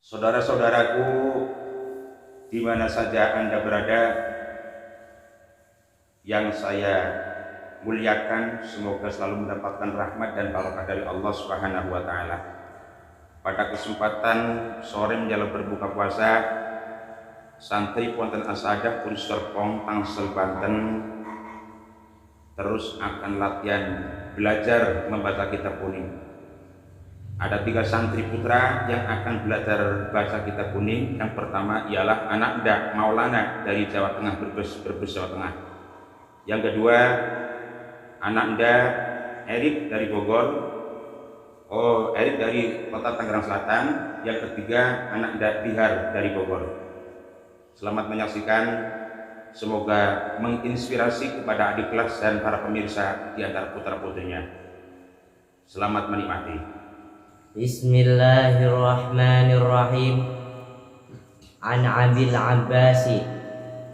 Saudara-saudaraku, di mana saja Anda berada, yang saya muliakan, semoga selalu mendapatkan rahmat dan barokah dari Allah Subhanahu wa taala. Pada kesempatan sore menjelang berbuka puasa, santri Ponten Asadah pun Serpong Tangsel Banten terus akan latihan belajar membaca kitab kuning. Ada 3 santri putra yang akan belajar baca kitab kuning. Yang pertama ialah anak Nda Maulana dari Jawa Tengah, Brebes Jawa Tengah. Yang kedua anak Nda Erik dari Bogor, Erik dari Kota Tangerang Selatan. Yang ketiga anak Nda Bihar dari Bogor. Selamat menyaksikan, semoga menginspirasi kepada adik kelas dan para pemirsa di antara putra-putrinya. Selamat menikmati. Bismillahirrahmanirrahim. An Abil Abbasi,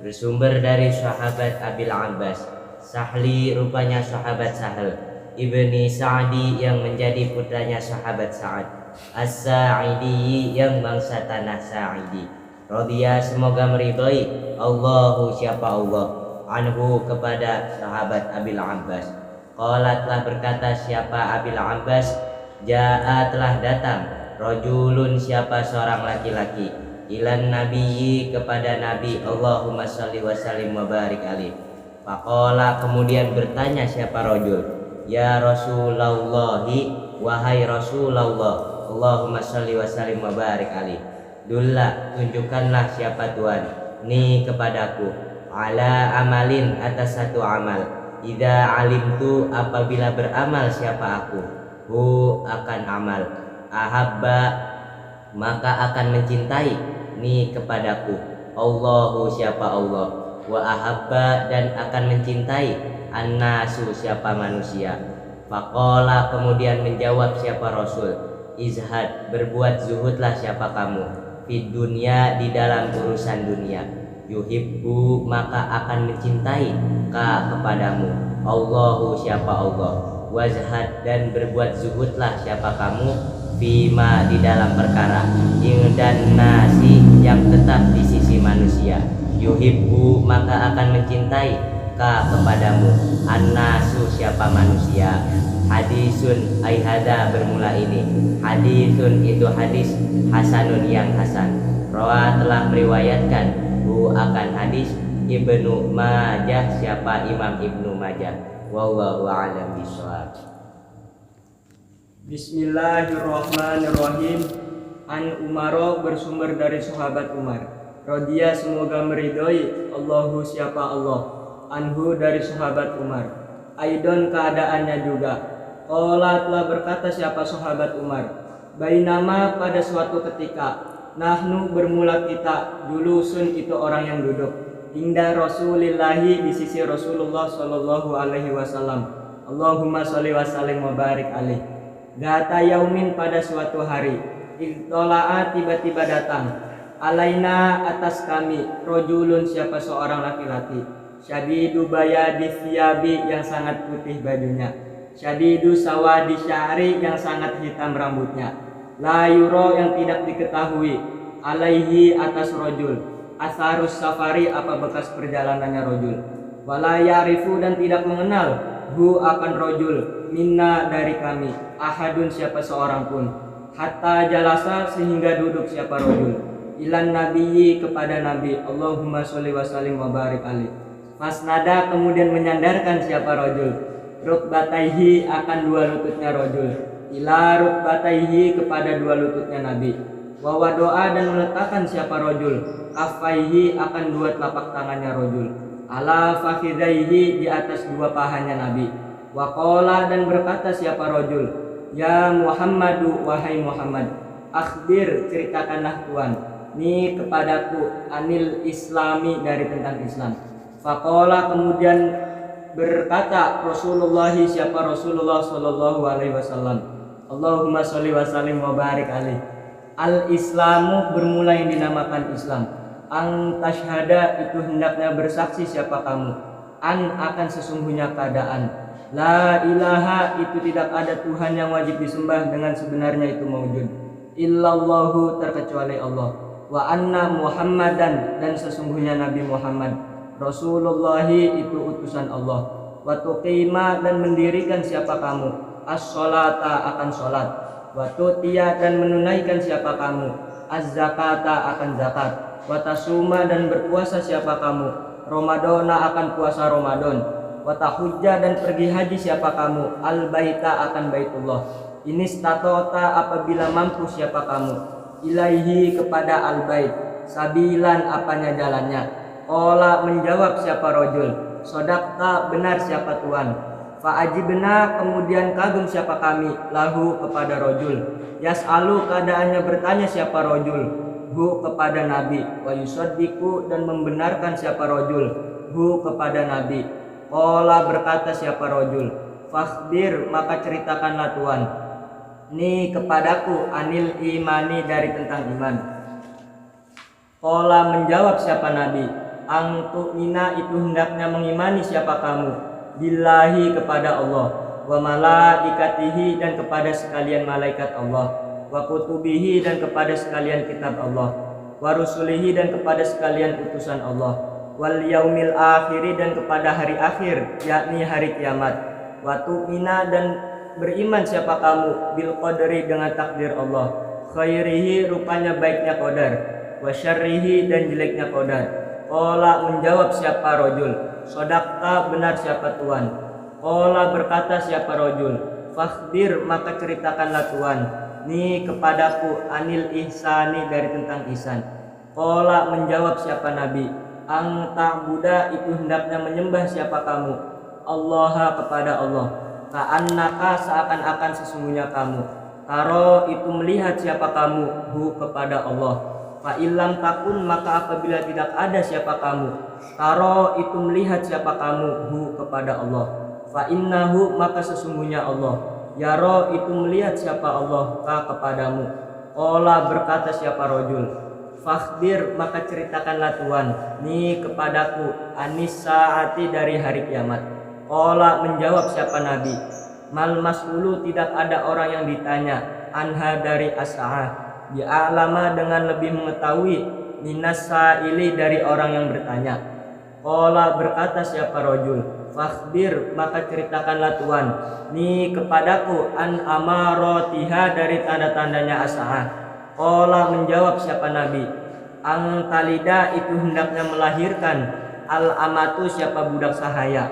bersumber dari sahabat Abil Abbas. Sahli, rupanya sahabat Sahal ibni Sa'di yang menjadi putranya sahabat Sa'ad. As-Sa'idi, yang bangsa tanah Sa'idi. Radhiya, semoga meridhai, Allahu, siapa Allah, anhu, kepada sahabat Abil Abbas. Qala, telah berkata siapa Abil Abbas, Ja'a, telah datang, rajulun, siapa seorang laki-laki, ilan nabiyyi, kepada nabi, Allahumma shalli wa sallim wa barik alaih. Faqala, kemudian bertanya siapa rajul, ya Rasulullahi, wahai Rasulullah, Allahumma shalli wa sallim wa barik alaih. Dulla, tunjukkanlah siapa Tuhan, ni kepadaku, ala amalin, atas satu amal, idza alimtu, apabila beramal siapa aku, hu, akan amal, ahabba, maka akan mencintai, ni kepadaku, Allahu, siapa Allah, wa ahabba, dan akan mencintai, annasu, siapa manusia. Faqala, kemudian menjawab siapa Rasul, izhad, berbuat zuhudlah siapa kamu, fid dunya, di dalam urusan dunia, yuhibbu, maka akan mencintai, ka, kepadamu, Allahu, siapa Allah, wazhad, dan berbuat zuhudlah siapa kamu, bima, di dalam perkara, ingdan nasi, yang tetap di sisi manusia, yuhibbu, maka akan mencintai, ka, kepadamu, annasu, siapa manusia. Hadisun, ay hada, bermula ini, hadisun, itu hadis, hasanun, yang hasan. Rawa, telah meriwayatkan, hu, akan hadis, Ibnu Majah, siapa Imam Ibnu Majah. Wallahu a'lam bishawab. Bismillahirrahmanirrahim. An Umaro, bersumber dari sahabat Umar. Radhiya, semoga meridhoi, Allahu, siapa Allah, anhu, dari sahabat Umar. Aidon, keadaannya juga. Qala, telah berkata siapa sahabat Umar, bainama, pada suatu ketika, nahnu, bermula kita, julusun, itu orang yang duduk, inda Rasulillahi, di sisi Rasulullah sallallahu alaihi wasallam, Allahumma sholli wa sallim wa barik alaih. Gata yaumin, pada suatu hari, iktola'a, tiba-tiba datang, alaina, atas kami, rojulun, siapa seorang laki-laki, syadidu bayadi thiyabi, yang sangat putih bajunya, syadidu sawadi sya'ri, yang sangat hitam rambutnya, la yuro, yang tidak diketahui, alaihi, atas rojul, asarus safari, apa bekas perjalanannya rojul, wala ya'rifu, dan tidak mengenal, hu, akan rojul, minna, dari kami, ahadun, siapa seorang pun, hatta jalasa, sehingga duduk siapa rojul, ilan nabiyyi, kepada nabi, Allahumma sholli wa sallim wa barik alaih. Fasnada, kemudian menyandarkan siapa rojul, rukbataihi, akan dua lututnya rojul, ila rukbataihi, kepada dua lututnya nabi, wa doa, dan meletakkan siapa rojul, kafaihi, akan dua telapak tangannya rojul, ala fakhidaihi, di atas dua pahanya nabi, wa qala, dan berkata siapa rojul, ya Muhammadu, wahai Muhammad, akhbir, ceritakanlah Tuhan, ni kepadaku, anil islami, dari tentang Islam. Faqala, kemudian berkata Rasulullah, siapa Rasulullah sallallahu alaihi wasallam, Allahumma sholli wa sallim wa barik alaih. Al Islamu, bermula yang dinamakan Islam, ang tashhada, itu hendaknya bersaksi siapa kamu, an, akan sesungguhnya keadaan, la ilaha, itu tidak ada Tuhan yang wajib disembah dengan sebenarnya itu mawjud, illallahu terkecuali Allah, wa anna Muhammadan dan sesungguhnya Nabi Muhammad Rasulullahi itu utusan Allah, wa tuqima dan mendirikan siapa kamu as-sholata akan sholat, wa tu'tiya dan menunaikan siapa kamu az-zakata akan zakat, wa tasuma dan berpuasa siapa kamu Ramadana akan puasa Ramadan, wa tahujja dan pergi haji siapa kamu al-baita akan Baitullah, ini statota apabila mampu siapa kamu ilaihi kepada al-bait sabilan apanya jalannya. Qala menjawab siapa rojul sodakta benar siapa tuan. Fa'ajibna kemudian kagum siapa kami lahu kepada rojul. Yas'alu keadaannya bertanya siapa rojul hu kepada nabi. Wa yusaddiqu dan membenarkan siapa rojul hu kepada nabi. Qala berkata siapa rojul fakhbir maka ceritakanlah tuan ni kepadaku anil imani dari tentang iman. Qala menjawab siapa nabi angtu'mina itu hendaknya mengimani siapa kamu billahi kepada Allah, wa malaikatihi dan kepada sekalian malaikat Allah, wa kutubihi dan kepada sekalian kitab Allah, wa rusulihi dan kepada sekalian utusan Allah, wal yaumil akhiri dan kepada hari akhir yakni hari kiamat, wa tu'mina dan beriman siapa kamu bil qadri dengan takdir Allah, khairihi rupanya baiknya qadar, wa syarrihi dan jeleknya qadar. Qala menjawab siapa rojul sodakta benar siapa tuan. Qala berkata siapa rojul fakhbir maka ceritakanlah tuan ni kepadaku anil ihsani dari tentang ihsan. Qala menjawab siapa nabi ang ta'buda itu hendaknya menyembah siapa kamu Allah kepada Allah, ka'annaka seakan-akan sesungguhnya kamu taro itu melihat siapa kamu hu kepada Allah. Fa illam takun maka apabila tidak ada siapa kamu taro itu melihat siapa kamu hu kepada Allah. Fa innahu maka sesungguhnya Allah yaro itu melihat siapa Allah ka kepadamu. Qala berkata siapa rojul fakhbir maka ceritakanlah tuan ni kepadaku anis saati dari hari kiamat. Qala menjawab siapa nabi mal mas'ulu tidak ada orang yang ditanya anha dari as-sa'ah bi'alama dengan lebih mengetahui minas sa'ili dari orang yang bertanya. Qala berkata siapa rojul fakhbir maka ceritakanlah tuan ni kepadaku an amarotiha dari tanda-tandanya as-sa'ah. Qala menjawab siapa nabi ang talida itu hendaknya melahirkan al amatu siapa budak sahaya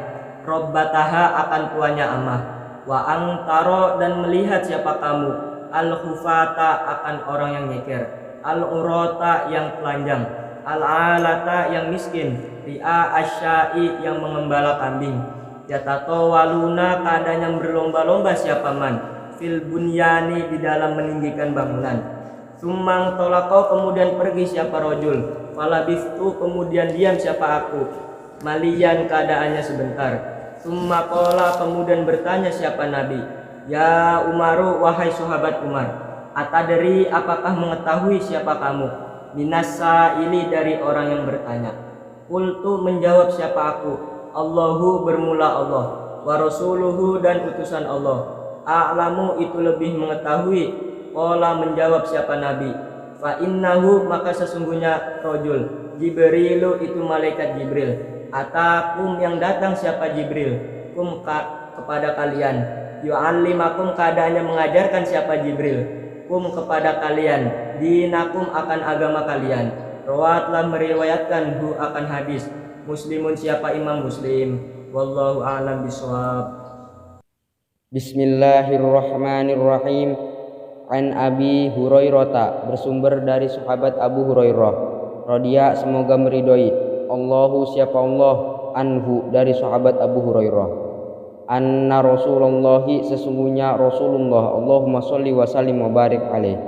robbataha akan tuanya amah, wa ang taro dan melihat siapa kamu al-khufata akan orang yang nyeker, al-urata yang telanjang, al-alata yang miskin, ri'a asyai yang mengembala kambing, yatatawaluna keadaan yang berlomba-lomba siapa man fil bunyani di dalam meninggikan bangunan. Sumang tolako kemudian pergi siapa rojul, falabiftu kemudian diam siapa aku, malian keadaannya sebentar. Summa qala kemudian bertanya siapa nabi ya Umaru wahai sahabat Umar atadri apakah mengetahui siapa kamu minasa ini dari orang yang bertanya. Qultu menjawab siapa aku Allahu bermula Allah wa rasuluhu dan utusan Allah a'lamu itu lebih mengetahui. Qala menjawab siapa nabi fa innahu maka sesungguhnya rojul Jibrilu itu malaikat Jibril atakum yang datang siapa Jibril kum kepada kalian yu'allimakum keadaannya mengajarkan siapa Jibril kum kepada kalian dinakum akan agama kalian. Rawatlah meriwayatkan hu akan hadis Muslimun siapa Imam Muslim. Wallahu a'lam bishawab. Bismillahirrahmanirrahim. An Abi Hurairah bersumber dari sahabat Abu Hurairah radhiya semoga meridhoi Allahu siapa Allah anhu dari sahabat Abu Hurairah anna Rasulullahi sesungguhnya Rasulullah Allahumma sholli wa sallim wa barik alaih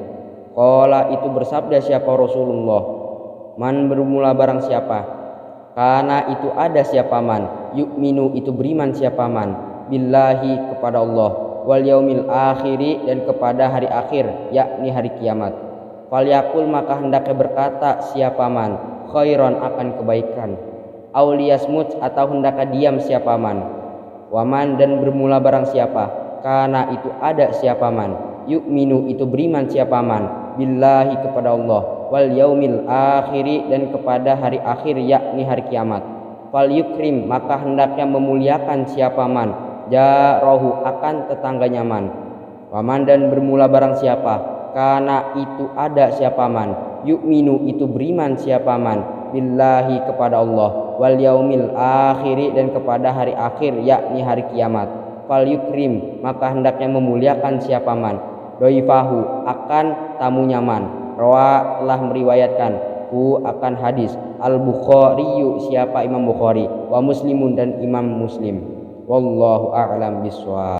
qala itu bersabda siapa Rasulullah man bermula barang siapa karena itu ada siapa man yu'minu itu beriman siapa man billahi kepada Allah wal yaumil akhiri dan kepada hari akhir yakni hari kiamat falyakul maka hendaknya berkata siapa man khairan akan kebaikan auliyasmut atau hendaknya diam siapa man waman dan bermula barang siapa karena itu ada siapa man yu'minu itu beriman siapa man billahi kepada Allah, wal yaumil akhiri dan kepada hari akhir yakni hari kiamat. Fal yukrim maka hendaknya memuliakan siapa man jarahu akan tetangganya man. Waman dan bermula barang siapa karena itu ada siapa man yu'minu itu beriman siapa man billahi kepada Allah, wal yaumil akhiri dan kepada hari akhir yakni hari kiamat. Fal yukrim maka hendaknya memuliakan siapa man doifahu akan tamunya man. Rawa telah meriwayatkan hu akan hadis al Bukhariyu siapa Imam Bukhari wa Muslimun dan Imam Muslim. Wallahu a'lam bishawab.